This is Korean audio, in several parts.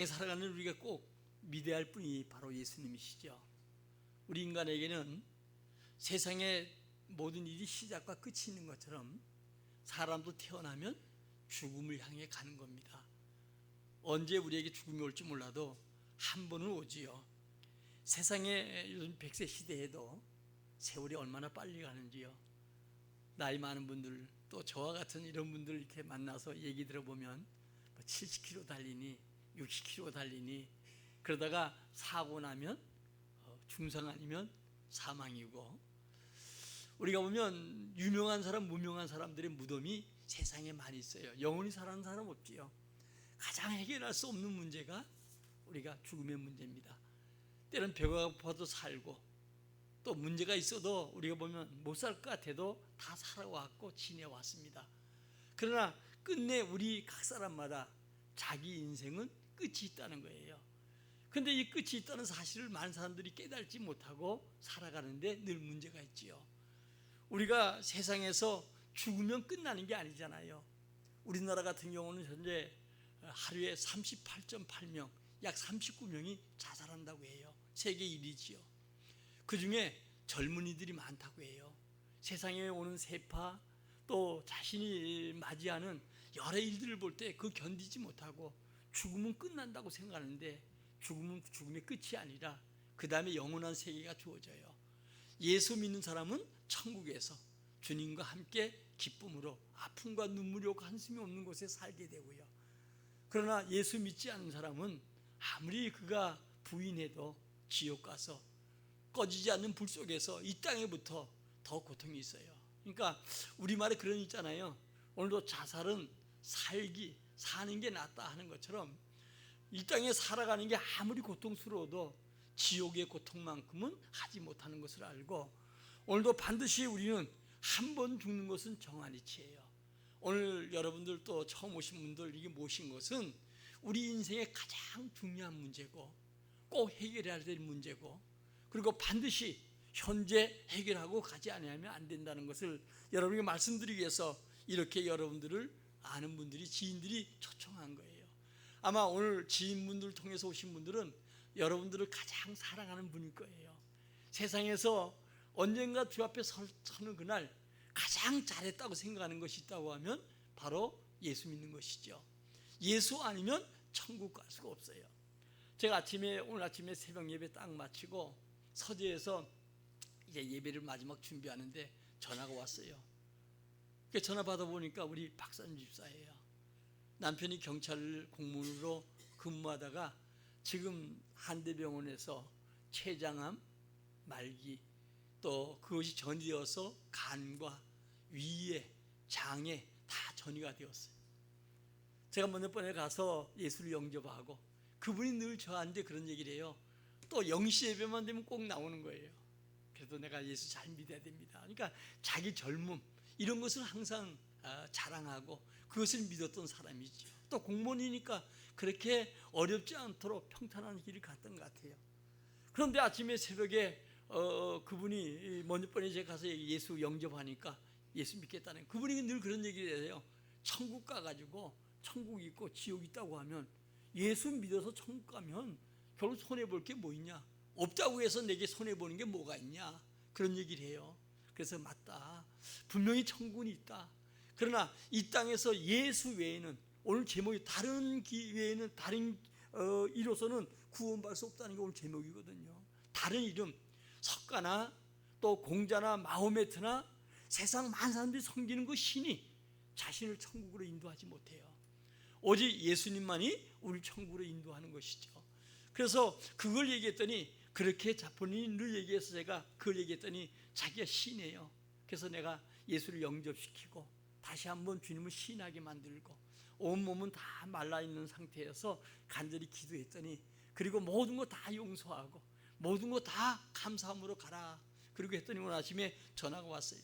살아가는 우리가 꼭 믿어야 할 분이 바로 예수님이시죠. 우리 인간에게는 세상의 모든 일이 시작과 끝이 있는 것처럼 사람도 태어나면 죽음을 향해 가는 겁니다. 언제 우리에게 죽음이 올지 몰라도 한 번은 오지요. 세상에 요즘 100세 시대에도 세월이 얼마나 빨리 가는지요. 나이 많은 분들, 또 저와 같은 이런 분들 이렇게 만나서 얘기 들어보면 70km 달리니 60km 달리니, 그러다가 사고 나면 중상 아니면 사망이고, 우리가 보면 유명한 사람 무명한 사람들의 무덤이 세상에 많이 있어요. 영원히 살아가는 사람 없지요. 가장 해결할 수 없는 문제가 우리가 죽음의 문제입니다. 때론 배가 고파도 살고, 또 문제가 있어도 우리가 보면 못 살 것 같아도 다 살아왔고 지내왔습니다. 그러나 끝내 우리 각 사람마다 자기 인생은 끝이 있다는 거예요. 근데 이 끝이 있다는 사실을 많은 사람들이 깨달지 못하고 살아가는데 늘 문제가 있지요. 우리가 세상에서 죽으면 끝나는 게 아니잖아요. 우리나라 같은 경우는 현재 하루에 38.8명, 약 39명이 자살한다고 해요. 세계 1위지요. 그 중에 젊은이들이 많다고 해요. 세상에 오는 세파, 또 자신이 맞이하는 여러 일들을 볼 때 그 견디지 못하고 죽음은 끝난다고 생각하는데, 죽음은 죽음의 끝이 아니라 그 다음에 영원한 세계가 주어져요. 예수 믿는 사람은 천국에서 주님과 함께 기쁨으로 아픔과 눈물이 오고 한숨이 없는 곳에 살게 되고요. 그러나 예수 믿지 않는 사람은 아무리 그가 부인해도 지옥 가서 꺼지지 않는 불 속에서 이 땅에부터 더 고통이 있어요. 그러니까 우리말에 그런 게 있잖아요. 오늘도 자살은 사는 게 낫다 하는 것처럼, 이 땅에 살아가는 게 아무리 고통스러워도 지옥의 고통만큼은 하지 못하는 것을 알고, 오늘도 반드시 우리는 한 번 죽는 것은 정한이치예요. 오늘 여러분들 또 처음 오신 분들 이게 모신 것은 우리 인생의 가장 중요한 문제고 꼭 해결해야 될 문제고, 그리고 반드시 현재 해결하고 가지 않으면 안 된다는 것을 여러분에게 말씀드리기 위해서 이렇게 여러분들을 아는 분들이, 지인들이 초청한 거예요. 아마 오늘 지인분들 통해서 오신 분들은 여러분들을 가장 사랑하는 분일 거예요. 세상에서 언젠가 주 앞에 서는 그날 가장 잘했다고 생각하는 것이 있다고 하면 바로 예수 믿는 것이죠. 예수 아니면 천국 갈 수가 없어요. 제가 오늘 아침에 새벽 예배 딱 마치고 서재에서 이제 예배를 마지막 준비하는데 전화가 왔어요. 전화 받아보니까 우리 박사님 집사예요. 남편이 경찰 공무원으로 근무하다가 지금 한대병원에서 췌장암, 말기, 또 그것이 전이되어서 간과 위에, 장에 다 전이가 되었어요. 제가 몇 번에 가서 예수를 영접하고, 그분이 늘 저한테 그런 얘기를 해요. 또 영시 예배만 되면 꼭 나오는 거예요. 그래도 내가 예수 잘 믿어야 됩니다. 그러니까 자기 젊음 이런 것을 항상 자랑하고 그것을 믿었던 사람이죠. 또 공무원이니까 그렇게 어렵지 않도록 평탄한 길을 갔던 것 같아요. 그런데 아침에 새벽에 그분이 먼저 번에 제가 가서 예수 영접하니까 예수 믿겠다는, 그분이 늘 그런 얘기를 해요. 천국 가가지고 천국 있고 지옥 있다고 하면 예수 믿어서 천국 가면 결국 손해볼 게 뭐 있냐, 없다고 해서 내게 손해보는 게 뭐가 있냐, 그런 얘기를 해요. 그래서 맞다, 분명히 천국은 있다. 그러나 이 땅에서 예수 외에는, 오늘 제목이 다른 외에는 다른 이로서는 구원받을 수 없다는 게 오늘 제목이거든요. 다른 이름, 석가나 또 공자나 마호메트나 세상 많은 사람들이 섬기는 그 신이 자신을 천국으로 인도하지 못해요. 오직 예수님만이 우리를 천국으로 인도하는 것이죠. 그래서 그걸 얘기했더니, 그렇게 본인이 늘 얘기해서 제가 그걸 얘기했더니 자기가 신이에요. 그래서 내가 예수를 영접시키고 다시 한번 주님을 신하게 만들고, 온몸은 다 말라있는 상태여서 간절히 기도했더니, 그리고 모든 거 다 용서하고 모든 거 다 감사함으로 가라, 그리고 했더니 오늘 아침에 전화가 왔어요.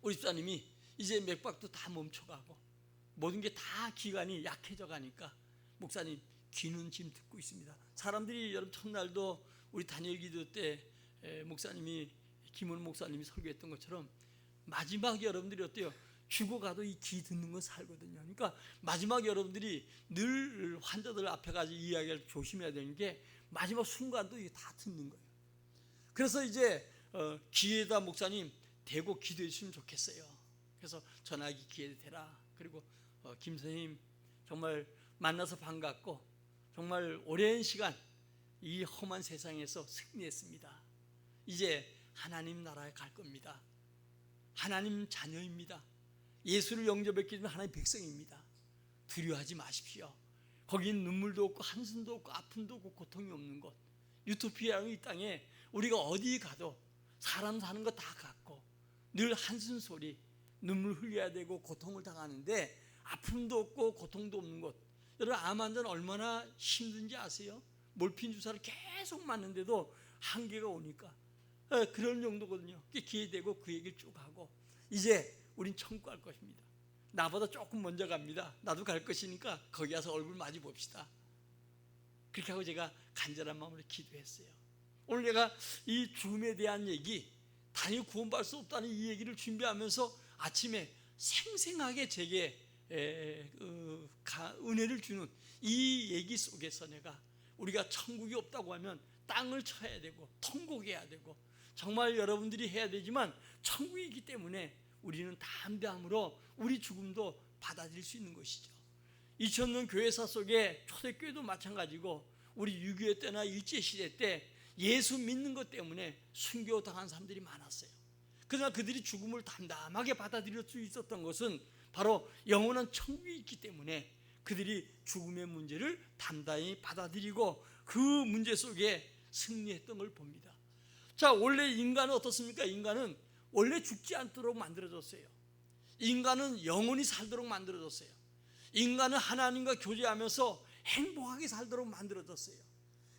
우리 집사님이 이제 맥박도 다 멈춰가고 모든 게 다 기관이 약해져 가니까 목사님 귀는 지금 듣고 있습니다. 사람들이 여러분 첫날도 우리 단일 기도 때 목사님이, 김원 목사님이 설교했던 것처럼 마지막에 여러분들이 어때요? 죽어가도 이 귀 듣는 건 살거든요. 그러니까 마지막 여러분들이 늘 환자들 앞에 가서 이야기를 조심해야 되는 게 마지막 순간도 이게 다 듣는 거예요. 그래서 이제 귀에다 목사님 대고 기도해 주시면 좋겠어요. 그래서 전화기 귀에 대라. 그리고 김 선생님 정말 만나서 반갑고 정말 오랜 시간 이 험한 세상에서 승리했습니다. 이제 하나님 나라에 갈 겁니다. 하나님 자녀입니다. 예수를 영접했기 때문에 하나님 백성입니다. 두려워하지 마십시오. 거긴 눈물도 없고 한숨도 없고 아픔도 없고 고통이 없는 곳, 유토피아의 이 땅에 우리가 어디 가도 사람 사는 거 다 같고 늘 한숨 소리, 눈물 흘려야 되고 고통을 당하는데 아픔도 없고 고통도 없는 곳. 여러분 암 환자는 얼마나 힘든지 아세요? 몰핀 주사를 계속 맞는데도 한계가 오니까 그런 정도거든요. 귀에 대고 그 얘기를 쭉 하고 이제 우린 천국 갈 것입니다. 나보다 조금 먼저 갑니다. 나도 갈 것이니까 거기 가서 얼굴 마주 봅시다. 그렇게 하고 제가 간절한 마음으로 기도했어요. 오늘 내가 이 죽음에 대한 얘기, 단히 구원받을 수 없다는 이 얘기를 준비하면서 아침에 생생하게 제게 은혜를 주는 이 얘기 속에서 내가 우리가 천국이 없다고 하면 땅을 쳐야 되고 통곡해야 되고 정말 여러분들이 해야 되지만 천국이 있기 때문에 우리는 담대함으로 우리 죽음도 받아들일 수 있는 것이죠. 2000년 교회사 속에 초대교회도 마찬가지고 우리 6.25 때나 일제시대 때 예수 믿는 것 때문에 순교당한 사람들이 많았어요. 그러나 그들이 죽음을 담담하게 받아들일 수 있었던 것은 바로 영원한 천국이 있기 때문에 그들이 죽음의 문제를 담담히 받아들이고 그 문제 속에 승리했던 걸 봅니다. 자, 원래 인간은 어떻습니까? 인간은 원래 죽지 않도록 만들어졌어요. 인간은 영원히 살도록 만들어졌어요. 인간은 하나님과 교제하면서 행복하게 살도록 만들어졌어요.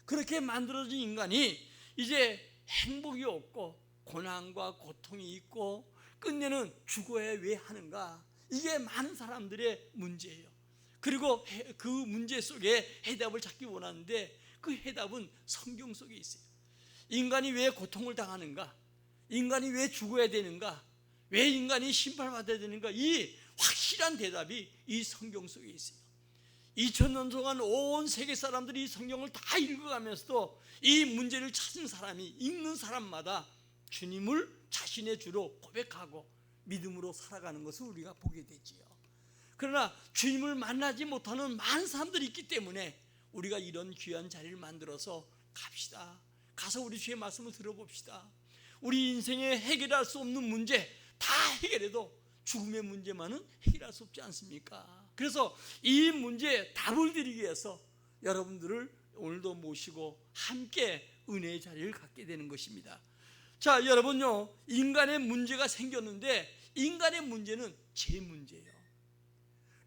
그렇게 만들어진 인간이 이제 행복이 없고 고난과 고통이 있고 끝내는 죽어야 왜 하는가? 이게 많은 사람들의 문제예요. 그리고 그 문제 속에 해답을 찾기 원하는데 그 해답은 성경 속에 있어요. 인간이 왜 고통을 당하는가? 인간이 왜 죽어야 되는가? 왜 인간이 심판받아야 되는가? 이 확실한 대답이 이 성경 속에 있어요. 2000년 동안 온 세계 사람들이 이 성경을 다 읽어가면서도 이 문제를 찾은 사람이 읽는 사람마다 주님을 자신의 주로 고백하고 믿음으로 살아가는 것을 우리가 보게 되지요. 그러나 주님을 만나지 못하는 많은 사람들이 있기 때문에 우리가 이런 귀한 자리를 만들어서 갑시다. 가서 우리 주의 말씀을 들어봅시다. 우리 인생에 해결할 수 없는 문제 다 해결해도 죽음의 문제만은 해결할 수 없지 않습니까? 그래서 이 문제에 답을 드리기 위해서 여러분들을 오늘도 모시고 함께 은혜의 자리를 갖게 되는 것입니다. 자, 여러분요, 인간의 문제가 생겼는데 인간의 문제는 제 문제예요.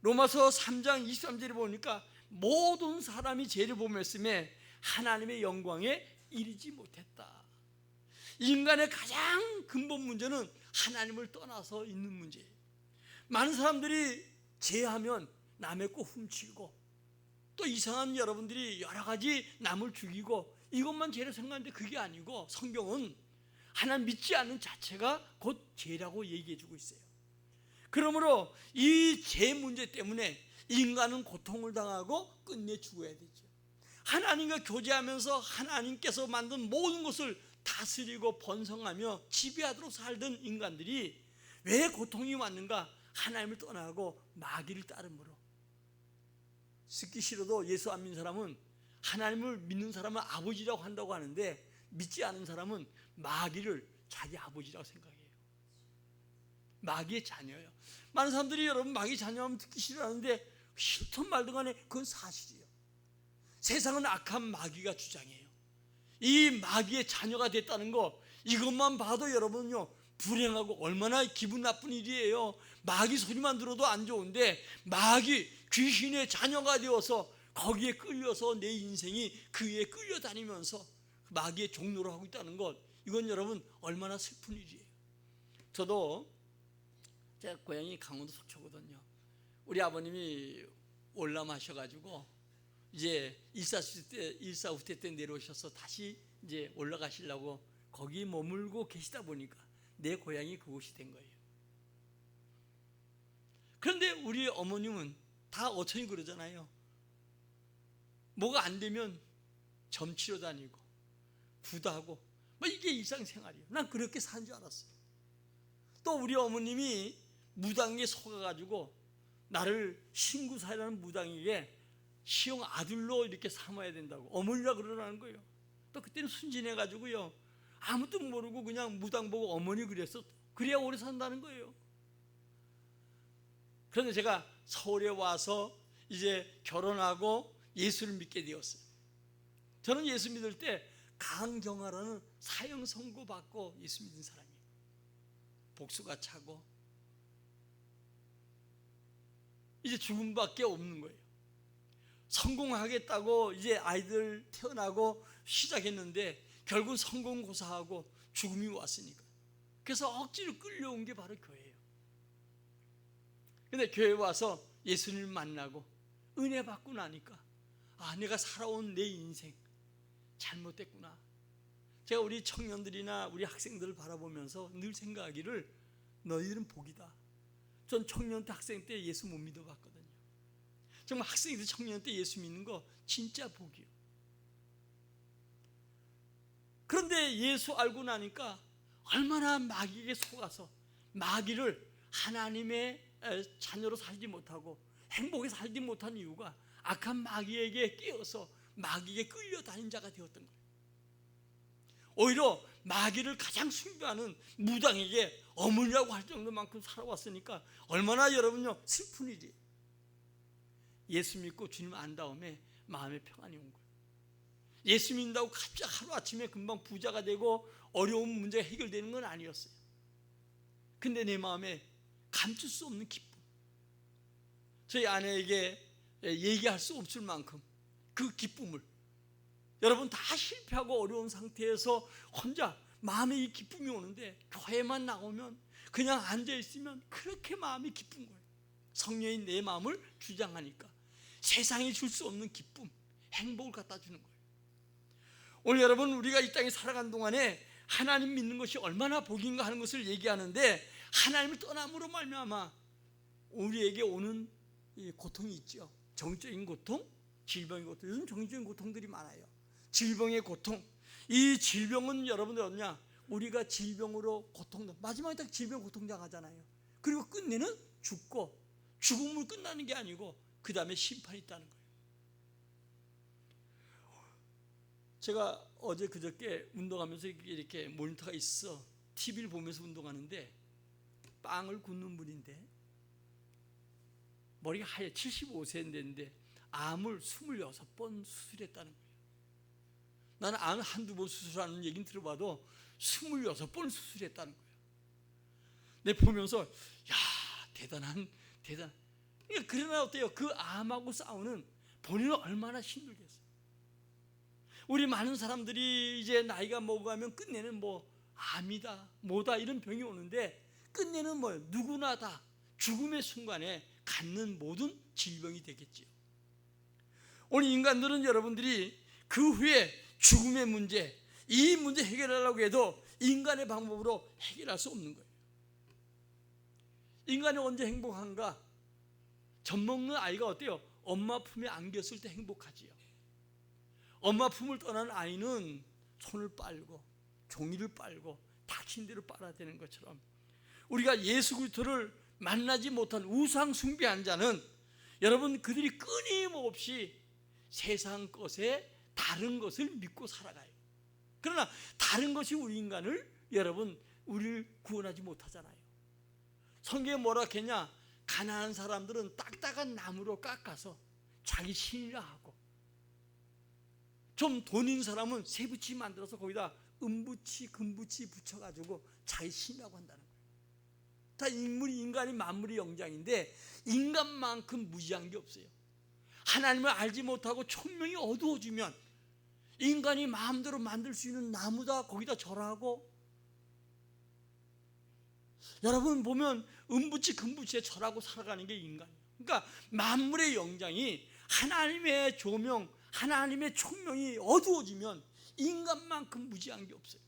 로마서 3장 23절에 보니까 모든 사람이 죄를 범했음에 하나님의 영광에 이르지 못했다. 인간의 가장 근본 문제는 하나님을 떠나서 있는 문제예요. 많은 사람들이 죄하면 남의 거 훔치고 또 이상한 여러분들이 여러 가지 남을 죽이고 이것만 죄로 생각하는데 그게 아니고 성경은 하나님 믿지 않는 자체가 곧 죄라고 얘기해 주고 있어요. 그러므로 이 죄 문제 때문에 인간은 고통을 당하고 끝내 죽어야 되죠. 하나님과 교제하면서 하나님께서 만든 모든 것을 다스리고 번성하며 지배하도록 살던 인간들이 왜 고통이 왔는가? 하나님을 떠나고 마귀를 따름으로. 듣기 싫어도 예수 안 믿는 사람은 하나님을 믿는 사람은 아버지라고 한다고 하는데 믿지 않은 사람은 마귀를 자기 아버지라고 생각해요. 마귀의 자녀예요. 많은 사람들이 여러분 마귀 자녀하면 듣기 싫어하는데 싫든 말든 간에 그건 사실이에요. 세상은 악한 마귀가 주장해요. 이 마귀의 자녀가 됐다는 거 이것만 봐도 여러분요 불행하고 얼마나 기분 나쁜 일이에요. 마귀 소리만 들어도 안 좋은데 마귀 귀신의 자녀가 되어서 거기에 끌려서 내 인생이 그에 끌려다니면서 마귀의 종로를 하고 있다는 것 이건 여러분 얼마나 슬픈 일이에요. 저도 제가 고향이 강원도 속초거든요. 우리 아버님이 월남하셔가지고 이제 일사후퇴 때 내려오셔서 다시 이제 올라가시려고 거기 머물고 계시다 보니까 내 고향이 그곳이 된 거예요. 그런데 우리 어머님은 다 어천이 그러잖아요. 뭐가 안 되면 점치러 다니고 구다고 뭐 이게 일상생활이에요. 난 그렇게 산 줄 알았어요. 또 우리 어머님이 무당에 속아가지고 나를 신구사라는 무당에게 시영 아들로 이렇게 삼아야 된다고 어머니라 그러라는 거예요. 또 그때는 순진해가지고요, 아무것도 모르고 그냥 무당 보고 어머니 그랬어. 그래야 오래 산다는 거예요. 그런데 제가 서울에 와서 이제 결혼하고 예수를 믿게 되었어요. 저는 예수 믿을 때 강경하라는 사형 선고 받고 예수 믿은 사람이에요. 복수가 차고 이제 죽음밖에 없는 거예요. 성공하겠다고 이제 아이들 태어나고 시작했는데 결국 성공고사하고 죽음이 왔으니까, 그래서 억지로 끌려온 게 바로 교회예요. 근데 교회 와서 예수님을 만나고 은혜 받고 나니까 내가 살아온 내 인생 잘못됐구나. 제가 우리 청년들이나 우리 학생들을 바라보면서 늘 생각하기를, 너희들은 복이다. 전 청년 때 학생 때 예수 못 믿어봤거든요. 정말 학생들 청년 때 예수 믿는 거 진짜 복이요. 그런데 예수 알고 나니까 얼마나 마귀에게 속아서 마귀를 하나님의 자녀로 살지 못하고 행복에 살지 못한 이유가 악한 마귀에게 끼어서 마귀에게 끌려다닌 자가 되었던 거예요. 오히려 마귀를 가장 숭배하는 무당에게 어머니라고 할 정도만큼 살아왔으니까 얼마나 여러분요 슬픈 일이에요. 예수 믿고 주님 안 다음에 마음의 평안이 온 거예요. 예수 믿는다고 갑자기 하루아침에 금방 부자가 되고 어려운 문제가 해결되는 건 아니었어요. 근데 내 마음에 감출 수 없는 기쁨, 저희 아내에게 얘기할 수 없을 만큼 그 기쁨을, 여러분 다 실패하고 어려운 상태에서 혼자 마음에 이 기쁨이 오는데 교회만 나오면 그냥 앉아있으면 그렇게 마음이 기쁜 거예요. 성령이 내 마음을 주장하니까 세상이 줄 수 없는 기쁨, 행복을 갖다 주는 거예요. 오늘 여러분, 우리가 이 땅에 살아가는 동안에 하나님 믿는 것이 얼마나 복인가 하는 것을 얘기하는데, 하나님을 떠남으로 말미암아 우리에게 오는 이 고통이 있죠. 정적인 고통, 질병의 고통. 요즘 정적인 고통들이 많아요. 질병의 고통. 이 질병은 여러분들 어떠냐? 우리가 질병으로 고통당, 마지막에 딱 질병 고통당하잖아요. 그리고 끝내는 죽고, 죽음으로 끝나는 게 아니고 그 다음에 심판이 있다는 거예요. 제가 어제 그저께 운동하면서 이렇게 모니터가 있어 TV를 보면서 운동하는데, 빵을 굽는 분인데 머리가 하얘, 75세인데 암을 26번 수술했다는 거예요. 나는 암 한두 번 수술하는 얘기는 들어봐도 26번 수술했다는 거예요. 내가 보면서 야, 대단. 그러나 어때요? 그 암하고 싸우는 본인은 얼마나 힘들겠어요. 우리 많은 사람들이 이제 나이가 먹어가면 끝내는 뭐 암이다 뭐다 이런 병이 오는데, 끝내는 뭐예요? 누구나 다 죽음의 순간에 갖는 모든 질병이 되겠지요. 오늘 인간들은 여러분들이 그 후에 죽음의 문제, 이 문제 해결하려고 해도 인간의 방법으로 해결할 수 없는 거예요. 인간이 언제 행복한가? 젖 먹는 아이가 어때요? 엄마 품에 안겼을 때 행복하지요. 엄마 품을 떠난 아이는 손을 빨고 종이를 빨고 닥친 대로 빨아야 되는 것처럼, 우리가 예수 그리스도를 만나지 못한 우상 숭배한 자는 여러분, 그들이 끊임없이 세상 것에 다른 것을 믿고 살아가요. 그러나 다른 것이 우리 인간을, 여러분, 우리를 구원하지 못하잖아요. 성경에 뭐라 했냐? 가난한 사람들은 딱딱한 나무로 깎아서 자기 신이라 하고, 좀 돈 있는 사람은 쇠붙이 만들어서 거기다 은붙이 금붙이 붙여가지고 자기 신이라고 한다는 거예요. 다 인간이 만물의 영장인데 인간만큼 무지한 게 없어요. 하나님을 알지 못하고 총명이 어두워지면 인간이 마음대로 만들 수 있는 나무다 거기다 절하고, 여러분 보면 은붙이 금붙이에 절하고 살아가는 게 인간이에요. 그러니까 만물의 영장이, 하나님의 조명, 하나님의 총명이 어두워지면 인간만큼 무지한 게 없어요.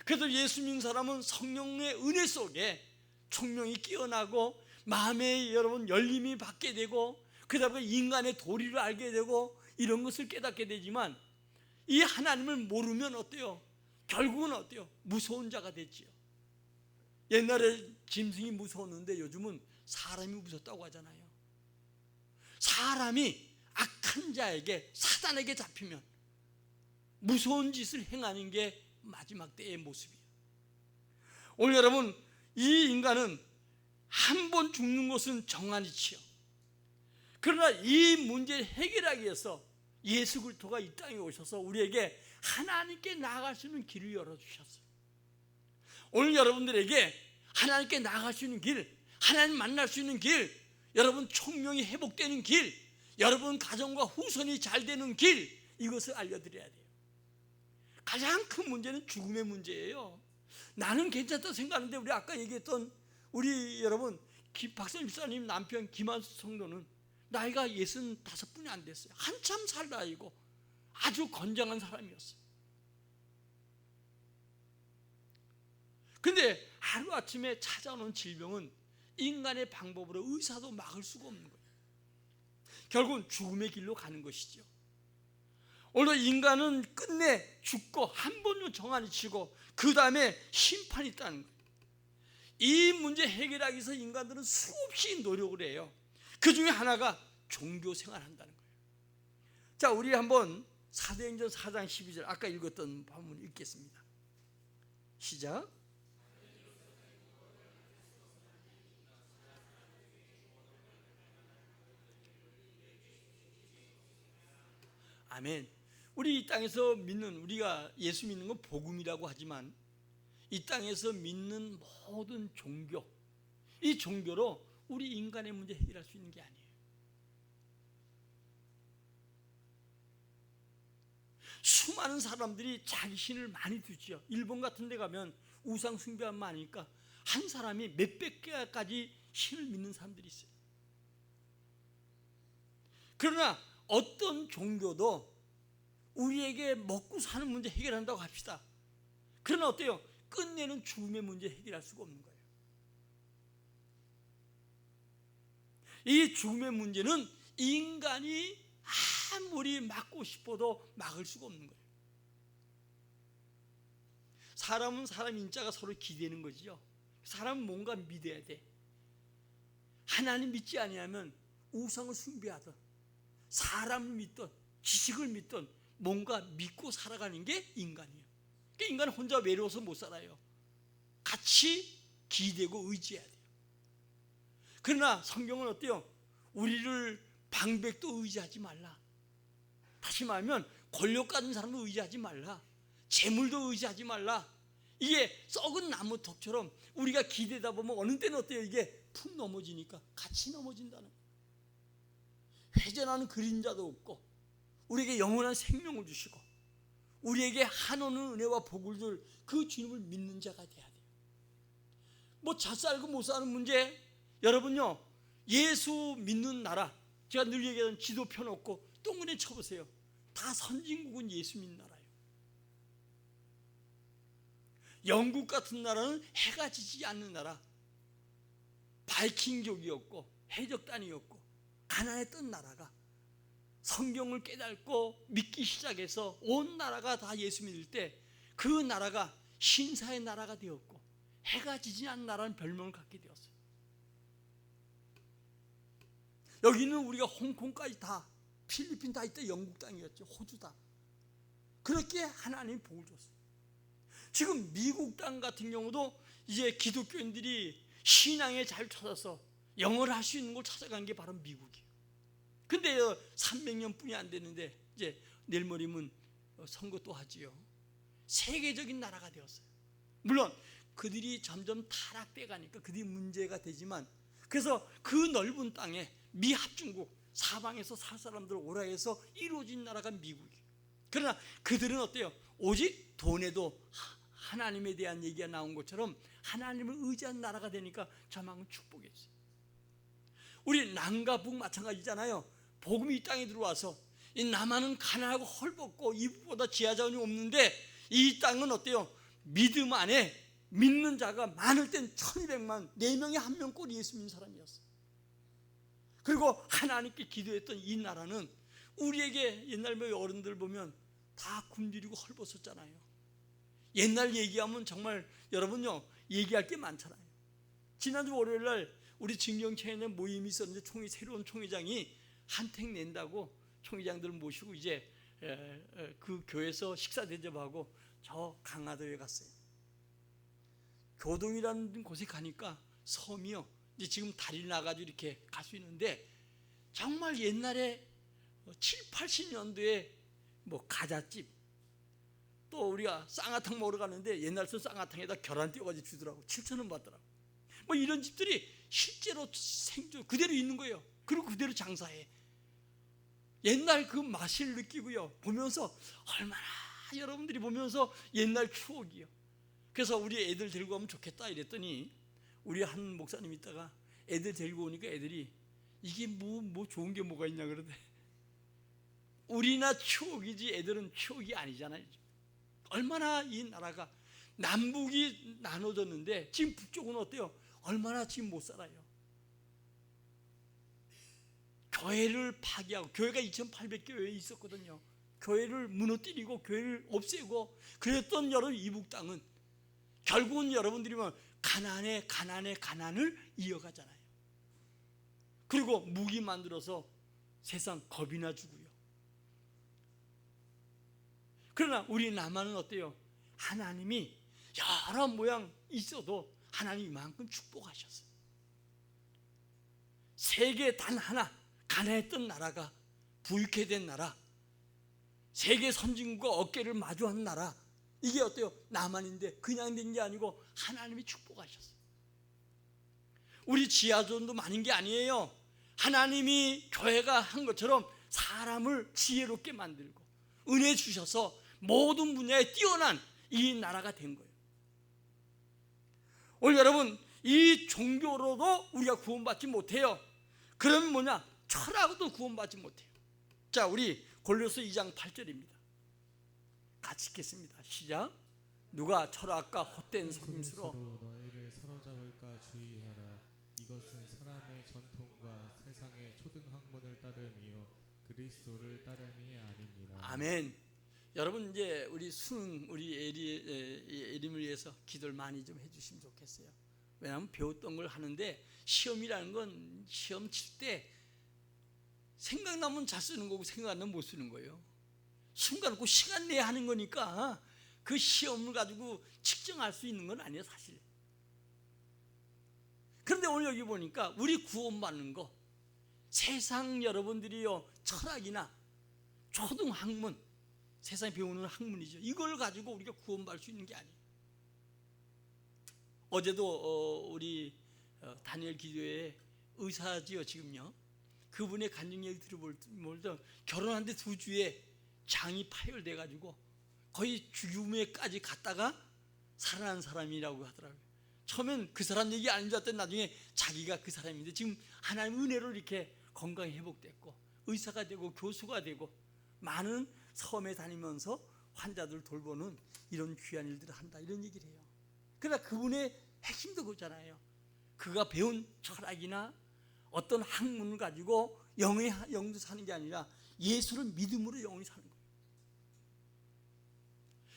그래서 예수 믿는 사람은 성령의 은혜 속에 총명이 깨어나고 마음에 여러분 열림이 받게 되고 그다음에 인간의 도리를 알게 되고 이런 것을 깨닫게 되지만 이 하나님을 모르면 어때요? 결국은 어때요? 무서운 자가 됐지요. 옛날에 짐승이 무서웠는데 요즘은 사람이 무섭다고 하잖아요. 사람이 악한 자에게 사단에게 잡히면 무서운 짓을 행하는 게 마지막 때의 모습이에요. 오늘 여러분 이 인간은 한 번 죽는 것은 정한이치요. 그러나 이 문제를 해결하기 위해서 예수 그리스도가 이 땅에 오셔서 우리에게 하나님께 나아갈 수 있는 길을 열어주셨어요. 오늘 여러분들에게 하나님께 나아갈 수 있는 길, 하나님 만날 수 있는 길, 여러분 총명이 회복되는 길, 여러분 가정과 후손이 잘 되는 길, 이것을 알려드려야 돼요. 가장 큰 문제는 죽음의 문제예요. 나는 괜찮다 생각하는데 우리 아까 얘기했던 우리 여러분 박선 집사님 남편 김한수 성도는 나이가 65뿐이 안 됐어요. 한참 살 나이고 아주 건장한 사람이었어요. 근데 하루아침에 찾아오는 질병은 인간의 방법으로 의사도 막을 수가 없는 거예요. 결국은 죽음의 길로 가는 것이죠. 오늘 인간은 끝내 죽고 한 번은 정한이 치고 그 다음에 심판이 있다는 거예요. 이 문제 해결하기 위해서 인간들은 수없이 노력을 해요. 그 중에 하나가 종교 생활한다는 거예요. 자, 우리 한번 사도행전 4장 12절 아까 읽었던 본문 읽겠습니다. 시작. 아멘. 우리 이 땅에서 믿는, 우리가 예수 믿는 건 복음이라고 하지만 이 땅에서 믿는 모든 종교, 이 종교로 우리 인간의 문제 해결할 수 있는 게 아니에요. 수많은 사람들이 자기 신을 많이 두지요. 일본 같은 데 가면 우상 숭배가 많으니까 한 사람이 몇백 개까지 신을 믿는 사람들이 있어요. 그러나 어떤 종교도 우리에게 먹고 사는 문제 해결한다고 합시다. 그러나 어때요? 끝내는 죽음의 문제 해결할 수가 없는 거예요. 이 죽음의 문제는 인간이 아무리 막고 싶어도 막을 수가 없는 거예요. 사람은 사람 인자가 서로 기대는 거지요. 사람은 뭔가 믿어야 돼. 하나님 믿지 아니하면 우상을 숭배하든 사람을 믿든 지식을 믿든 뭔가 믿고 살아가는 게 인간이에요. 그러니까 인간은 혼자 외로워서 못 살아요. 같이 기대고 의지해야 돼요. 그러나 성경은 어때요? 우리를 방백도 의지하지 말라. 다시 말하면 권력 가진 사람도 의지하지 말라. 재물도 의지하지 말라. 이게 썩은 나무 덕처럼 우리가 기대다 보면 어느 때는 어때요? 이게 푹 넘어지니까 같이 넘어진다는 거예요. 회전하는 그림자도 없고 우리에게 영원한 생명을 주시고 우리에게 한오는 은혜와 복을 줄 그 주님을 믿는 자가 돼야 돼요. 뭐 잘 살고 못 사는 문제, 여러분요 예수 믿는 나라, 제가 늘 얘기하는 지도 펴놓고 동그랗게 쳐보세요. 다 선진국은 예수 믿는 나라예요. 영국 같은 나라는 해가 지지 않는 나라, 바이킹족이었고 해적단이었고 가난했던 나라가 성경을 깨닫고 믿기 시작해서 온 나라가 다 예수 믿을 때 그 나라가 신사의 나라가 되었고 해가 지지 않는 나라는 별명을 갖게 되었어요. 여기는 우리가 홍콩까지 다, 필리핀 다 이때 영국 땅이었죠. 호주 다. 그렇게 하나님이 복을 줬어요. 지금 미국 땅 같은 경우도 이제 기독교인들이 신앙에 잘 찾아서 영어를 할 수 있는 걸 찾아간 게 바로 미국이에요. 근데 300년뿐이 안 됐는데 이제 내일 모레면 선거 또 하지요. 세계적인 나라가 되었어요. 물론 그들이 점점 타락돼 가니까 그들이 문제가 되지만, 그래서 그 넓은 땅에 미합중국 사방에서 살 사람들 오라 해서 이루어진 나라가 미국이에요. 그러나 그들은 어때요? 오직 돈에도 하나님에 대한 얘기가 나온 것처럼 하나님을 의지한 나라가 되니까 저만큼 축복했어요. 우리 남과 북 마찬가지잖아요. 복음이 이 땅에 들어와서 이 남한은 가난하고 헐벗고 이보다 지하 자원이 없는데 이 땅은 어때요? 믿음 안에 믿는 자가 많을 땐 1200만, 4명에 1명 꼴이 예수 믿는 사람이었어요. 그리고 하나님께 기도했던 이 나라는 우리에게 옛날 어른들 보면 다 굶주리고 헐벗었잖아요. 옛날 얘기하면 정말 여러분요, 얘기할 게 많잖아요. 지난주 월요일날 우리 진경체에 모임이 있었는데 새로운 총회장이 한택 낸다고 총회장들 모시고 이제 그 교회에서 식사 대접하고 저 강화도에 갔어요. 교동이라는 곳에 가니까 섬이요, 이제 지금 다리 나가지고 이렇게 갈 수 있는데 정말 옛날에 7, 80년도에 뭐 가자집, 또 우리가 쌍화탕 먹으러 가는데 옛날 쌍화탕에다 계란 띄워가지고 주더라고. 7,000원 받더라고. 뭐 이런 집들이 실제로 생존 그대로 있는 거예요. 그리고 그대로 장사해. 옛날 그 맛을 느끼고요, 보면서 얼마나 여러분들이 보면서 옛날 추억이요. 그래서 우리 애들 데리고 가면 좋겠다 이랬더니 우리 한 목사님 있다가 애들 데리고 오니까 애들이 이게 뭐 좋은 게 뭐가 있냐 그러대. 우리나 추억이지 애들은 추억이 아니잖아요. 얼마나 이 나라가 남북이 나눠졌는데 지금 북쪽은 어때요? 얼마나 지금 못 살아요. 교회를 파괴하고, 교회가 2,800교회 있었거든요. 교회를 무너뜨리고 교회를 없애고 그랬던 여러분 이북 땅은 결국은 여러분들이 보면 가난을 이어가잖아요. 그리고 무기 만들어서 세상 겁이나 주고요. 그러나 우리 남한은 어때요? 하나님이 여러 모양 있어도 하나님이 이만큼 축복하셨어요. 세계 단 하나 가난했던 나라가 부유케 된 나라, 세계 선진국과 어깨를 마주한 나라, 이게 어때요? 남한인데 그냥 된 게 아니고 하나님이 축복하셨어요. 우리 지하존도 많은 게 아니에요. 하나님이 교회가 한 것처럼 사람을 지혜롭게 만들고 은혜 주셔서 모든 분야에 뛰어난 이 나라가 된 거예요. 오늘 여러분, 이 종교로도 우리가 구원받지 못해요. 그러면 뭐냐? 철학도 구원받지 못해요. 자, 우리 골로새 2장 8절입니다. 같이 읽겠습니다. 시작. 누가 철학과 헛된 속임수로 너희를 사로잡을까 주의하라. 이것은 사람의 전통과 세상의 초등학문을 따름이요 그리스도를 따름이 아닙니다. 아멘. 여러분, 이제 우리 수능, 우리 에림을 위해서 기도를 많이 좀 해주시면 좋겠어요. 왜냐하면 배웠던 걸 하는데 시험이라는 건 시험 칠 때 생각나면 잘 쓰는 거고 생각 안 나면 못 쓰는 거예요. 순간 그 시간 내에 하는 거니까 그 시험을 가지고 측정할 수 있는 건 아니에요, 사실. 그런데 오늘 여기 보니까 우리 구원받는 거, 세상 여러분들이요 철학이나 초등학문, 세상에 배우는 학문이죠. 이걸 가지고 우리가 구원받을 수 있는 게 아니에요. 어제도 우리 다니엘 기도회 의사지요 지금요. 그분의 간증 얘기 들어볼 때 결혼한 데 2주에 장이 파열돼 가지고 거의 죽음에까지 갔다가 살아난 사람이라고 하더라고요. 처음엔 그 사람 얘기 아닌 줄 알았더니 나중에 자기가 그 사람인데 지금 하나님의 은혜로 이렇게 건강이 회복됐고 의사가 되고 교수가 되고 많은 섬에 다니면서 환자들 돌보는 이런 귀한 일들을 한다, 이런 얘기를 해요. 그러나 그분의 핵심도 그거잖아요. 그가 배운 철학이나 어떤 학문을 가지고 영도 사는 게 아니라 예수를 믿음으로 영원히 사는 거예요.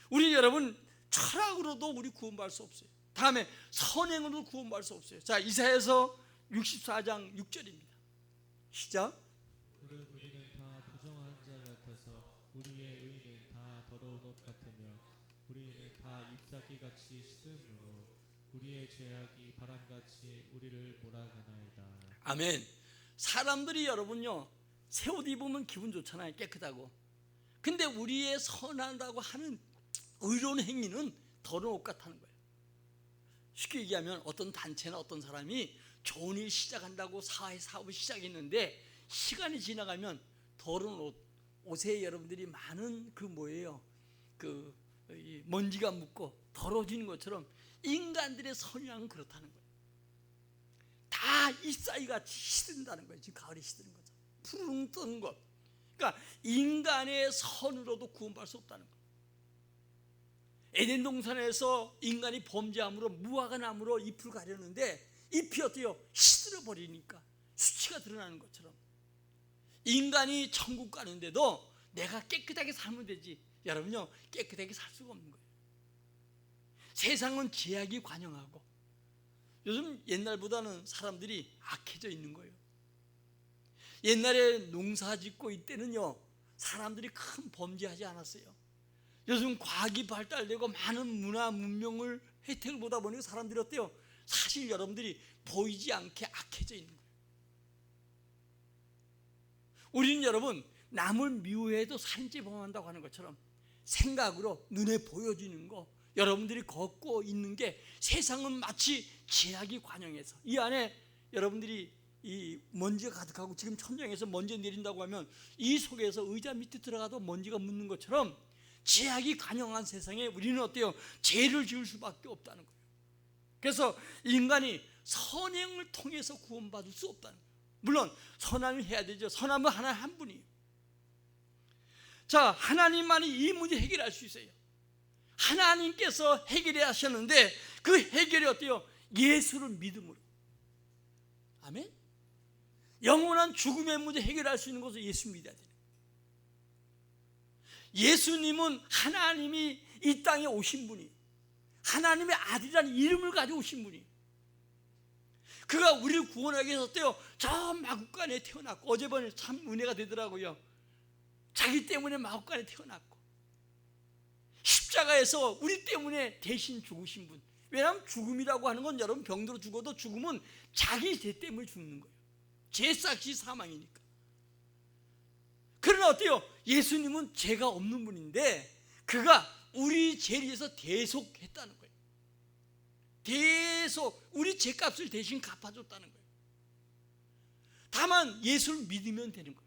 우리 여러분, 철학으로도 우리 구원받을 수 없어요. 다음에 선행으로도 구원받을 수 없어요. 자, 이사야서 64장 6절입니다. 시작. 우리는 다 부정한 자 같아서 우리의 의는 다 더러운 옷 같으며 우리는 다 잎사귀같이 시들므로 우리의 죄악이 바람같이 우리를 몰아가나이다. 아멘. 사람들이 여러분요 새 옷 입으면 기분 좋잖아요, 깨끗하고. 근데 우리의 선하다고 하는 의로운 행위는 더러운 옷 같다는 거예요. 쉽게 얘기하면 어떤 단체나 어떤 사람이 좋은 일 시작한다고 사업을 시작했는데 시간이 지나가면 더러운 옷에 여러분들이 많은 그 뭐예요, 그 먼지가 묻고 더러워지는 것처럼 인간들의 선이랑은 그렇다는 거예요. 다 잎사귀같이 시든다는 거예요. 지금 가을에 시드는 거죠. 푸르릉 뜨는 것. 그러니까 인간의 선으로도 구원받을 수 없다는 거예요. 에덴 동산에서 인간이 범죄함으로 무화과 나무로 잎을 가렸는데 잎이 어때요? 시들어 버리니까 수치가 드러나는 것처럼 인간이 천국 가는데도 내가 깨끗하게 살면 되지, 여러분요, 깨끗하게 살 수가 없는 거예요. 세상은 죄악이 관영하고 요즘 옛날보다는 사람들이 악해져 있는 거예요. 옛날에 농사 짓고 이때는요 사람들이 큰 범죄하지 않았어요. 요즘 과학이 발달되고 많은 문화 문명을 혜택을 보다 보니까 사람들이 어때요? 사실 여러분들이 보이지 않게 악해져 있는 거예요. 우리는 여러분 남을 미워해도 살인죄범한다고 하는 것처럼 생각으로 눈에 보여지는 거 여러분들이 걷고 있는 게 세상은 마치 죄악이 관영해서 이 안에 여러분들이 이 먼지가 가득하고 지금 천장에서 먼지 내린다고 하면 이 속에서 의자 밑에 들어가도 먼지가 묻는 것처럼 죄악이 관영한 세상에 우리는 어때요? 죄를 지을 수밖에 없다는 거예요. 그래서 인간이 선행을 통해서 구원받을 수 없다는 거예요. 물론 선함을 해야 되죠. 선함은 하나님 한 분이에요. 자, 하나님만이 이 문제 해결할 수 있어요. 하나님께서 해결해 하셨는데 그 해결이 어때요? 예수를 믿음으로. 아멘. 영원한 죽음의 문제 해결할 수 있는 것을 예수 믿어야 돼요. 예수님은 하나님이 이 땅에 오신 분이에요. 하나님의 아들이라는 이름을 가지고 오신 분이에요. 그가 우리를 구원하기 위해서 어때요? 저 마국간에 태어났고, 어제번에 참 은혜가 되더라고요. 자기 때문에 마국간에 태어났고 십자가에서 우리 때문에 대신 죽으신 분. 왜냐하면 죽음이라고 하는 건 여러분 병들어 죽어도 죽음은 자기 죄 때문에 죽는 거예요. 죄삭시 사망이니까. 그러나 어때요? 예수님은 죄가 없는 분인데 그가 우리 죄를 위해서 대속했다는 거예요. 대속, 우리 죄값을 대신 갚아줬다는 거예요. 다만 예수를 믿으면 되는 거예요.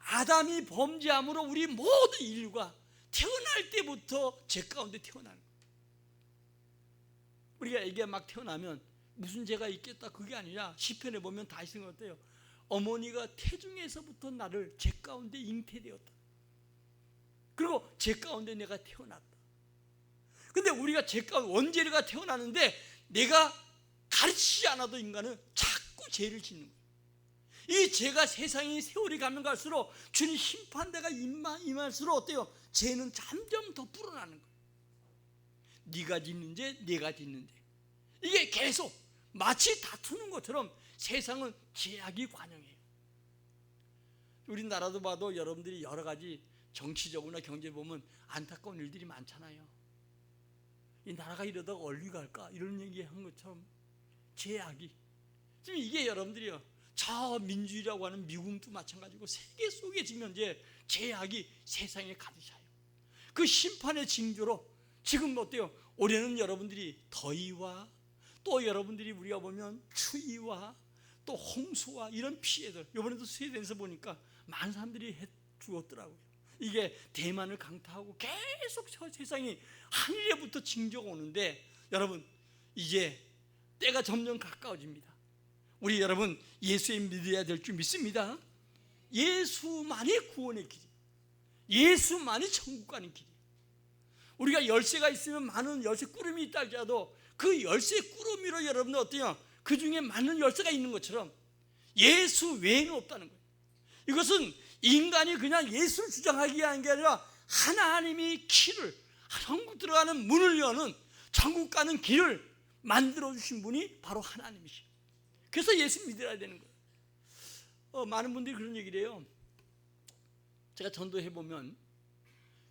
아담이 범죄함으로 우리 모든 인류가 태어날 때부터 죄 가운데 태어나는 거예요. 우리가 애기가 막 태어나면 무슨 죄가 있겠다 그게 아니라 시편에 보면 다윗은 어때요? 어머니가 태중에서부터 나를 죄 가운데 잉태되었다. 그리고 죄 가운데 내가 태어났다. 근데 우리가 죄 가운데 원죄가 태어나는데 내가 가르치지 않아도 인간은 자꾸 죄를 짓는 거예요. 이 죄가 세상이 세월이 가면 갈수록 주님 심판대가 임할수록 어때요? 죄는 점점 더 불어나는 거예요. 네가 짓는 죄, 내가 짓는 죄. 이게 계속 마치 다투는 것처럼 세상은 죄악이 관영해요. 우리나라도 봐도 여러분들이 여러 가지 정치적으로나 경제 보면 안타까운 일들이 많잖아요. 이 나라가 이러다가 어디 갈까 이런 얘기한 것처럼 죄악이 지금 이게 여러분들이요 저 민주주의라고 하는 미국도 마찬가지고 세계 속에 지금 현재 죄악이 세상에 가득 차요. 그 심판의 징조로 지금 어때요? 올해는 여러분들이 더위와 또 여러분들이 우리가 보면 추위와 또 홍수와 이런 피해들, 이번에도 스웨덴에서 보니까 많은 사람들이 죽었더라고요. 이게 대만을 강타하고 계속 저 세상이 하늘에부터 징조가 오는데 여러분 이제 때가 점점 가까워집니다. 우리 여러분 예수에 믿어야 될 줄 믿습니다. 예수만이 구원의 길이, 예수만이 천국 가는 길이. 우리가 열쇠가 있으면 많은 열쇠 꾸러미 있다 할지라도 그 열쇠 꾸러미로 여러분들 어때요? 그 중에 많은 열쇠가 있는 것처럼 예수 외에는 없다는 거예요. 이것은 인간이 그냥 예수를 주장하기 위한 게 아니라 하나님이 키를, 천국 들어가는 문을 여는 천국 가는 길을 만들어 주신 분이 바로 하나님이시죠. 그래서 예수 믿어야 되는 거예요. 많은 분들이 그런 얘기를 해요. 제가 전도해 보면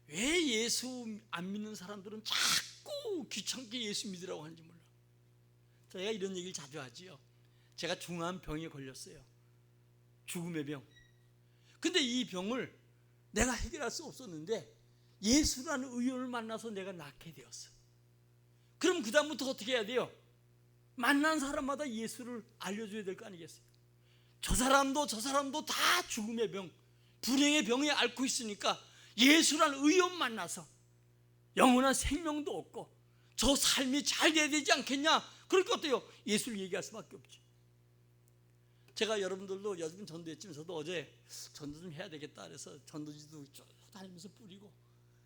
왜 예수 안 믿는 사람들은 자꾸 귀찮게 예수 믿으라고 하는지 몰라. 제가 이런 얘기를 자주 하지요. 제가 중한 병에 걸렸어요. 죽음의 병. 근데 이 병을 내가 해결할 수 없었는데 예수라는 의원을 만나서 내가 낫게 되었어. 그럼 그 다음부터 어떻게 해야 돼요? 만난 사람마다 예수를 알려줘야 될 거 아니겠어요? 저 사람도 다 죽음의 병, 불행의 병에 앓고 있으니까 예수라는 의원 만나서 영원한 생명도 얻고 저 삶이 잘 돼야 되지 않겠냐? 그럴 것 같아요. 예수를 얘기할 수밖에 없죠. 제가 여러분들도 요즘 전도했지만 저도 어제 전도 좀 해야 되겠다 그래서 전도지도 쭉 다니면서 뿌리고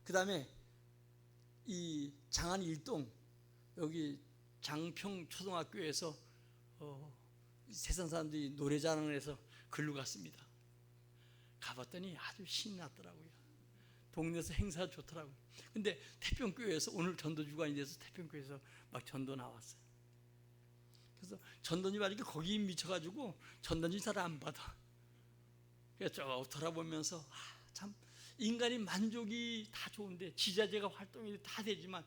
그 다음에 이 장안 1동 여기 장평 초등학교에서 세상 사람들이 노래자랑을 해서 글로 갔습니다. 가봤더니 아주 신이 났더라고요. 동네에서 행사 좋더라고요. 근데 태평교회에서 오늘 전도주간이 돼서 태평교회에서 막 전도 나왔어요. 그래서 전도지 말이니까 거기 미쳐가지고 전도지 잘 안 받아. 그래서 쭉 돌아보면서 참 인간이 만족이 다 좋은데 지자체가 활동이 다 되지만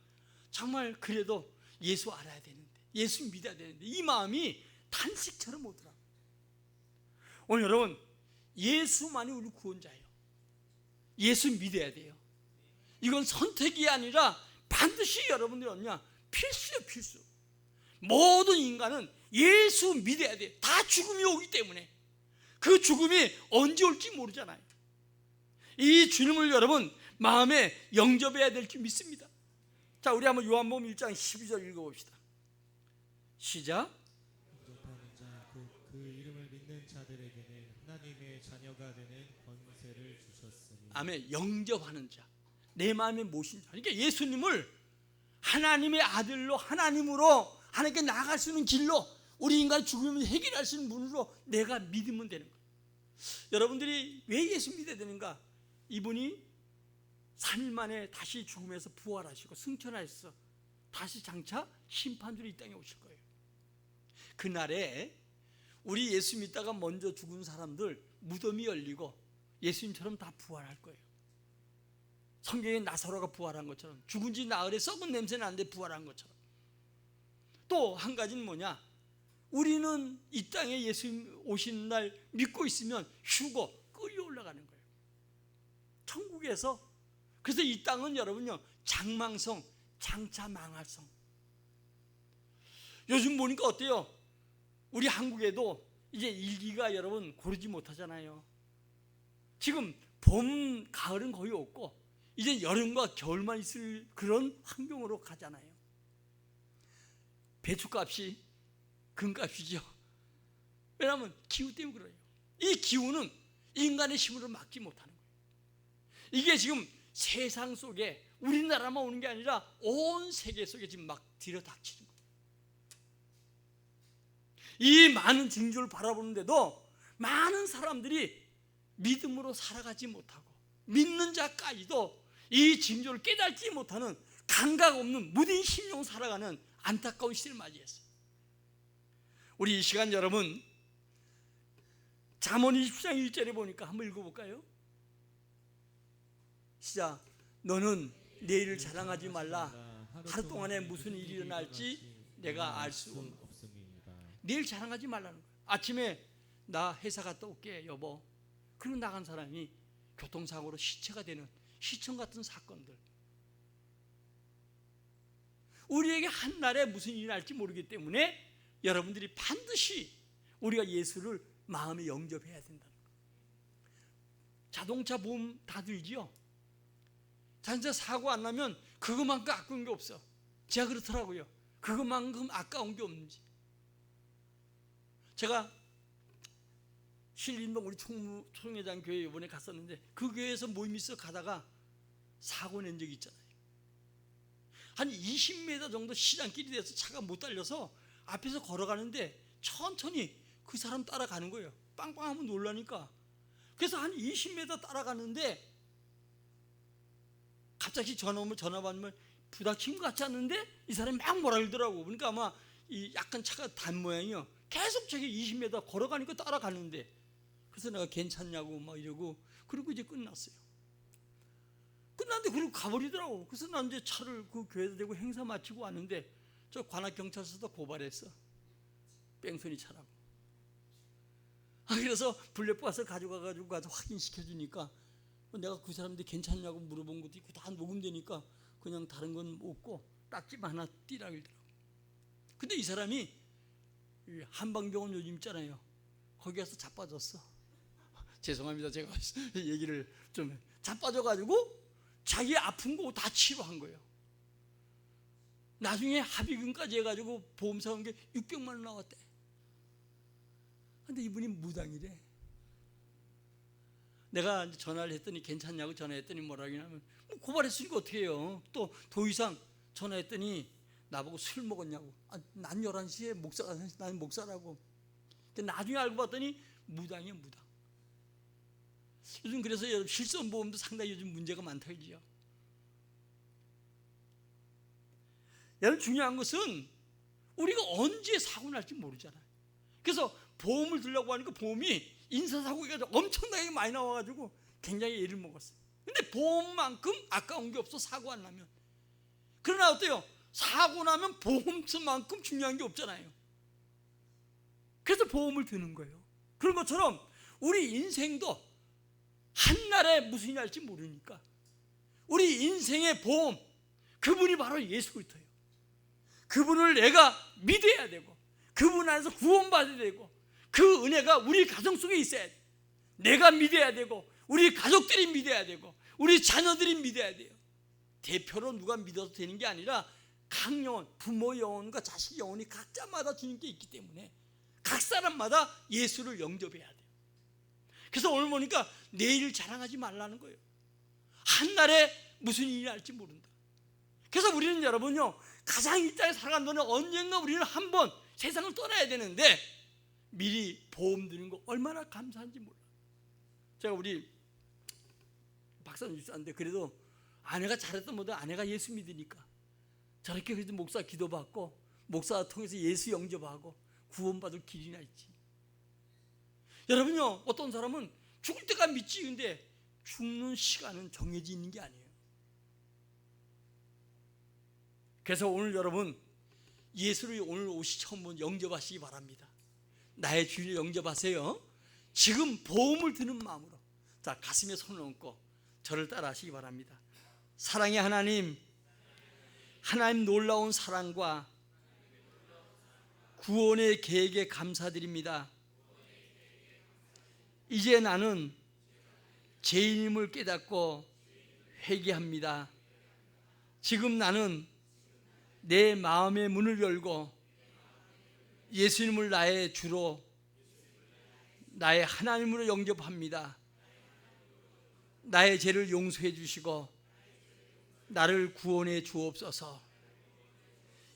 정말 그래도 예수 알아야 되는데 예수 믿어야 되는데 이 마음이 탄식처럼 오더라고요. 오늘 여러분 예수만이 우리 구원자예요. 예수 믿어야 돼요. 이건 선택이 아니라 반드시 여러분들이 얻냐 필수예요. 필수. 모든 인간은 예수 믿어야 돼요. 다 죽음이 오기 때문에 그 죽음이 언제 올지 모르잖아요. 이 주님을 여러분 마음에 영접해야 될 줄 믿습니다. 자, 우리 한번 요한복음 1장 12절 읽어봅시다. 시작. 영접하는 자, 그 이름을 믿는 자들에게는 하나님의 자녀가 되는 권세를 주셨으니. 아멘. 영접하는 자, 내 마음에 모신 자. 그러니까 예수님을 하나님의 아들로 하나님으로 하나님께 나아갈 수 있는 길로 우리 인간의 죽음을 해결할 수 있는 분으로 내가 믿으면 되는 거예요. 여러분들이 왜 예수 믿어야 되는가? 이분이 3일 만에 다시 죽음에서 부활하시고 승천하셔서 다시 장차 심판주로 이 땅에 오실 거예요. 그날에 우리 예수 믿다가 먼저 죽은 사람들 무덤이 열리고 예수님처럼 다 부활할 거예요. 성경에 나사로가 부활한 것처럼 죽은 지 나흘에 썩은 냄새 나는데 부활한 것처럼. 또 한 가지는 뭐냐? 우리는 이 땅에 예수님 오시는 날 믿고 있으면 휴거 끌려 올라가는 거예요. 천국에서. 그래서 이 땅은 여러분요 장망성, 장차 망할 성. 요즘 보니까 어때요? 우리 한국에도 이제 일기가 여러분 고르지 못하잖아요. 지금 봄, 가을은 거의 없고 이제 여름과 겨울만 있을 그런 환경으로 가잖아요. 배추값이 금값이죠. 왜냐하면 기후 때문에 그래요. 이 기후는 인간의 힘으로 막지 못하는 거예요. 이게 지금 세상 속에 우리나라만 오는 게 아니라 온 세계 속에 지금 막 들여닥치는 거예요. 이 많은 징조를 바라보는데도 많은 사람들이 믿음으로 살아가지 못하고 믿는 자까지도 이 징조를 깨닫지 못하는 감각 없는 무딘 심령 살아가는 안타까운 시대를 맞이했어요. 우리 이 시간 여러분 잠언 20장 1절에 보니까 한번 읽어볼까요? 시작. 너는 내일을 자랑하지 말라. 하루 동안에 무슨 일이 일어날지 내가 알 수 없습니다. 내일 자랑하지 말라는 거예요. 아침에 나 회사 갔다 올게 여보. 그리고 나간 사람이 교통사고로 시체가 되는 시청 같은 사건들. 우리에게 한날에 무슨 일이 날지 모르기 때문에 여러분들이 반드시 우리가 예수를 마음에 영접해야 된다는 거예요. 자동차 보험 다 들지요. 자동차 사고 안 나면 그것만큼 아까운 게 없어. 제가 그렇더라고요. 그것만큼 아까운 게 없는지. 제가 신림동 우리 총회장 교회 이번에 갔었는데 그 교회에서 모임 있어 가다가 사고 낸 적이 있잖아요. 한 20m 정도 시장길이 돼서 차가 못 달려서 앞에서 걸어가는데 천천히 그 사람 따라가는 거예요. 빵빵하면 놀라니까. 그래서 한 20m 따라가는데 갑자기 전화 받으면 부닥친 것 같지 않는데 이 사람이 막 뭐라 그러더라고. 그러니까 아마 이 약간 차가 단 모양이요. 계속 저기 20m 걸어가니까 따라가는데 그래서 내가 괜찮냐고 막 이러고 그리고 이제 끝났어요. 끝났는데 그리고 가버리더라고. 그래서 난 이제 차를 그 교회에서 대고 행사 마치고 왔는데 저 관악경찰서도 고발했어. 뺑소니 차라고. 그래서 블랙 와서 가져가가지고 가서 확인시켜주니까 내가 그 사람들이 괜찮냐고 물어본 것도 있고 다 녹음되니까 그냥 다른 건 없고 딱지만 하나 띠라 그러더라고. 근데 이 사람이 한방병원 요즘 있잖아요. 거기 가서 자빠졌어. 죄송합니다. 제가 얘기를 좀 자빠져가지고 자기 아픈 거 다 치료한 거예요. 나중에 합의금까지 해가지고 보험사 온 게 600만 원 나왔대. 근데 이분이 무당이래. 내가 전화를 했더니 괜찮냐고 전화했더니 뭐라고 하냐면 뭐 고발했으니까 어떻게 해요. 또 더 이상 전화했더니 나보고 술 먹었냐고. 난 11시에 목사가, 난 목사라고. 근데 나중에 알고 봤더니 무당이야, 무당. 요즘 그래서 여러분 실손보험도 상당히 요즘 문제가 많다 이지요. 여러분 중요한 것은 우리가 언제 사고 날지 모르잖아요. 그래서 보험을 들려고 하니까 보험이 인사사고가 엄청나게 많이 나와가지고 굉장히 애를 먹었어요. 근데 보험만큼 아까운 게 없어, 사고 안 나면. 그러나 어때요? 사고 나면 보험료만큼 중요한 게 없잖아요. 그래서 보험을 드는 거예요. 그런 것처럼 우리 인생도 한날에 무슨 일이 날지 모르니까 우리 인생의 보험, 그분이 바로 예수 그리스도예요. 그분을 내가 믿어야 되고 그분 안에서 구원받아야 되고 그 은혜가 우리 가정 속에 있어야 돼. 내가 믿어야 되고 우리 가족들이 믿어야 되고 우리 자녀들이 믿어야 돼요. 대표로 누가 믿어도 되는 게 아니라 각 영혼, 부모 영혼과 자식 영혼이 각자마다 주는 게 있기 때문에 각 사람마다 예수를 영접해야 돼요. 그래서 오늘 보니까 내일 자랑하지 말라는 거예요. 한날에 무슨 일이 날지 모른다. 그래서 우리는 여러분요, 가장 이 땅에 살아간 동안 언젠가 우리는 한번 세상을 떠나야 되는데 미리 보험 드는 거 얼마나 감사한지 몰라. 제가 우리 박사님 집사인데 그래도 아내가 잘했던 뭐든 아내가 예수 믿으니까 저렇게 그래도 목사 기도받고 목사 통해서 예수 영접하고 구원받을 길이나 있지. 여러분요, 어떤 사람은 죽을 때가 믿지. 근데 죽는 시간은 정해져 있는 게 아니에요. 그래서 오늘 여러분 예수를 오늘 오시 처음 영접하시기 바랍니다. 나의 주를 영접하세요. 지금 보험을 드는 마음으로 자 가슴에 손을 얹고 저를 따라 하시기 바랍니다. 사랑의 하나님, 하나님 놀라운 사랑과 구원의 계획에 감사드립니다. 이제 나는 죄인임을 깨닫고 회개합니다. 지금 나는 내 마음의 문을 열고 예수님을 나의 주로 나의 하나님으로 영접합니다. 나의 죄를 용서해 주시고 나를 구원해 주옵소서.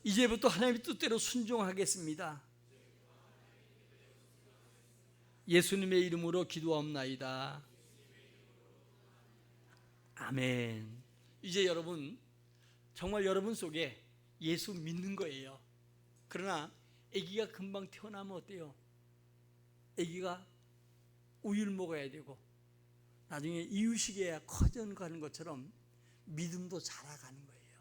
이제부터 하나님의 뜻대로 순종하겠습니다. 예수님의 이름으로 기도하옵나이다. 아멘. 이제 여러분 정말 여러분 속에 예수 믿는 거예요. 그러나 아기가 금방 태어나면 어때요? 아기가 우유를 먹어야 되고 나중에 이유식에 커져가는 것처럼 믿음도 자라가는 거예요.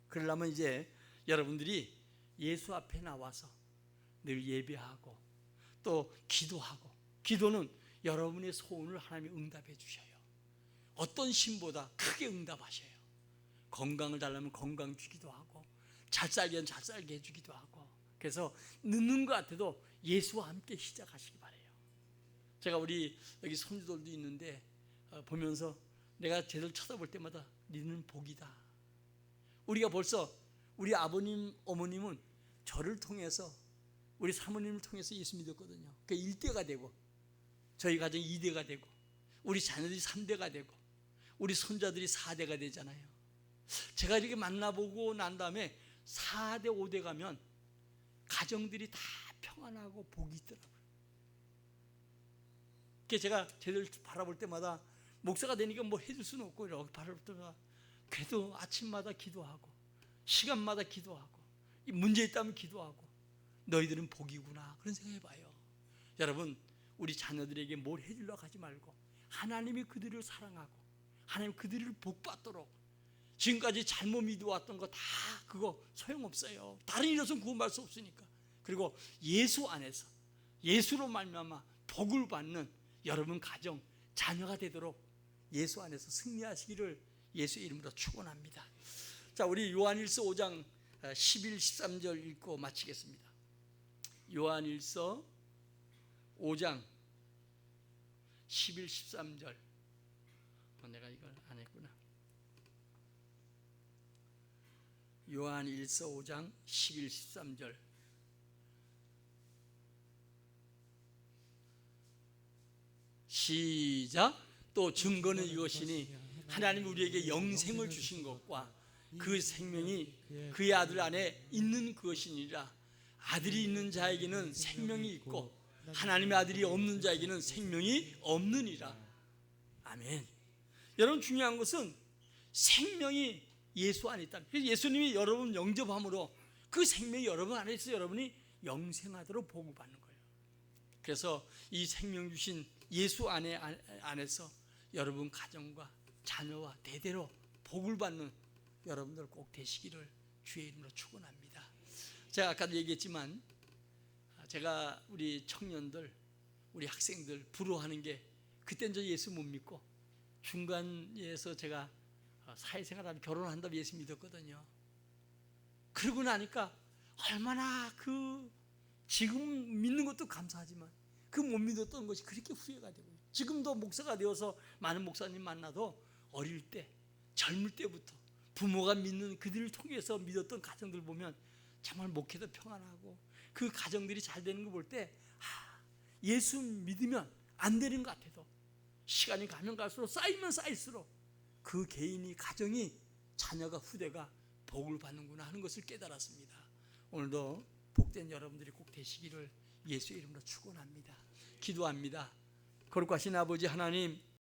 그러려면 이제 여러분들이 예수 앞에 나와서 늘 예배하고 또 기도하고, 기도는 여러분의 소원을 하나님이 응답해 주셔요. 어떤 신보다 크게 응답하셔요. 건강을 달라면 건강 주기도 하고 잘 살면 잘 살게 해주기도 하고. 그래서 늦는 것 같아도 예수와 함께 시작하시기 바라요. 제가 우리 여기 손주들도 있는데 보면서 내가 쟤들 쳐다볼 때마다 너는 복이다. 우리가 벌써 우리 아버님 어머님은 저를 통해서 우리 사모님을 통해서 예수 믿었거든요. 그 1대가 되고 저희 가정이 2대가 되고 우리 자녀들이 3대가 되고 우리 손자들이 4대가 되잖아요. 제가 이렇게 만나보고 난 다음에 4대 5대 가면 가정들이 다 평안하고 복이 있더라고요. 그래서 제가 쟤들 바라볼 때마다 목사가 되니까 뭐 해줄 수는 없고 이렇게 바라볼 때마다 그래도 아침마다 기도하고 시간마다 기도하고 문제 있다면 기도하고 너희들은 복이구나 그런 생각해봐요. 여러분 우리 자녀들에게 뭘 해주려고 하지 말고 하나님이 그들을 사랑하고 하나님 그들을 복받도록 지금까지 잘못 믿어왔던 거 다 그거 소용없어요. 다른 일로서는 구원받을 수 없으니까. 그리고 예수 안에서 예수로 말미암아 복을 받는 여러분 가정 자녀가 되도록 예수 안에서 승리하시기를 예수의 이름으로 축원합니다. 자, 우리 요한일서 5장 11, 13절 읽고 마치겠습니다. 요한일서 5장 11, 13절. 내가 이걸 안 했구나. 요한일서 5장 11, 13절. 시작. 또 증거는 이것이니 하나님 우리에게 영생을 주신 것과 그 생명이 그의 아들 안에 있는 것이니라. 아들이 있는 자에게는 생명이 있고 하나님의 아들이 없는 자에게는 생명이 없느니라. 아멘. 여러분, 중요한 것은 생명이 예수 안에 있다. 그래서 예수님이 여러분 영접함으로 그 생명이 여러분 안에 있어 여러분이 영생하도록 보급받는 거예요. 그래서 이 생명 주신 예수 안에서 여러분 가정과 자녀와 대대로 복을 받는 여러분들 꼭 되시기를 주의 이름으로 축원합니다. 제가 아까도 얘기했지만 제가 우리 청년들, 우리 학생들 부러워하는 게, 그때는 저 예수 못 믿고 중간에서 제가 사회생활하면 결혼한다고 예수 믿었거든요. 그러고 나니까 얼마나 지금 믿는 것도 감사하지만 그 못 믿었던 것이 그렇게 후회가 되고요. 지금도 목사가 되어서 많은 목사님 만나도 어릴 때, 젊을 때부터 부모가 믿는 그들을 통해서 믿었던 가정들 보면 정말 목회도 평안하고 그 가정들이 잘 되는 거 볼 때 예수 믿으면 안 되는 것 같아도 시간이 가면 갈수록 쌓이면 쌓일수록 그 개인이, 가정이, 자녀가, 후대가 복을 받는구나 하는 것을 깨달았습니다. 오늘도 복된 여러분들이 꼭 되시기를 예수의 이름으로 축원합니다. 기도합니다. 거룩하신 아버지 하나님,